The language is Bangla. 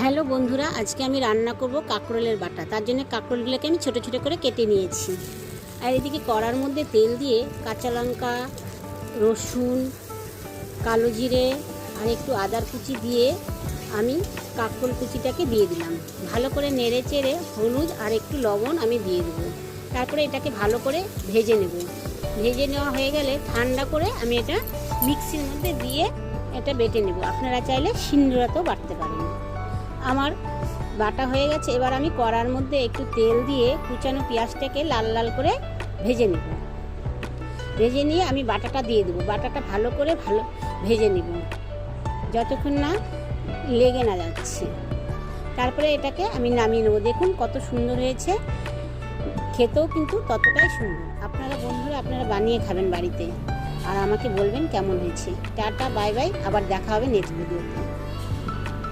হ্যালো বন্ধুরা, আজকে আমি রান্না করব কাঁকরোলের বাটা। তার জন্য কাঁকরোলগুলোকে আমি ছোট ছোট করে কেটে নিয়েছি। আর এদিকে কড়ার মধ্যে তেল দিয়ে কাঁচা লঙ্কা, রসুন, কালো জিরে আর একটু আদার কুচি দিয়ে আমি কাঁকরোল কুচিটাকে দিয়ে দিলাম। ভালো করে নেড়ে চেড়ে হলুদ আর একটু লবণ আমি দিয়ে দেবো। তারপরে এটাকে ভালো করে ভেজে নেব। ভেজে নেওয়া হয়ে গেলে ঠান্ডা করে আমি এটা মিক্সির মধ্যে দিয়ে এটা বেটে নেব। আপনারা চাইলে শিলনোড়াতেও বাটতে পারেন। আমার বাটা হয়ে গেছে। এবার আমি কড়ার মধ্যে একটু তেল দিয়ে কুচানো পেঁয়াজটাকে লাল লাল করে ভেজে নেব। ভেজে নিয়ে আমি বাটাটা দিয়ে দেবো। বাটাটা ভালো করে ভেজে নেব যতক্ষণ না লেগে না যাচ্ছে। তারপরে এটাকে আমি নামিয়ে নেবো। দেখুন কত সুন্দর হয়েছে, খেতেও কিন্তু ততটাই সুন্দর। আপনারা বন্ধুরা আপনারা বানিয়ে খাবেন বাড়িতে আর আমাকে বলবেন কেমন হয়েছে। টাটা, বাই বাই, আবার দেখা হবে নেক্সট ভিডিওতে।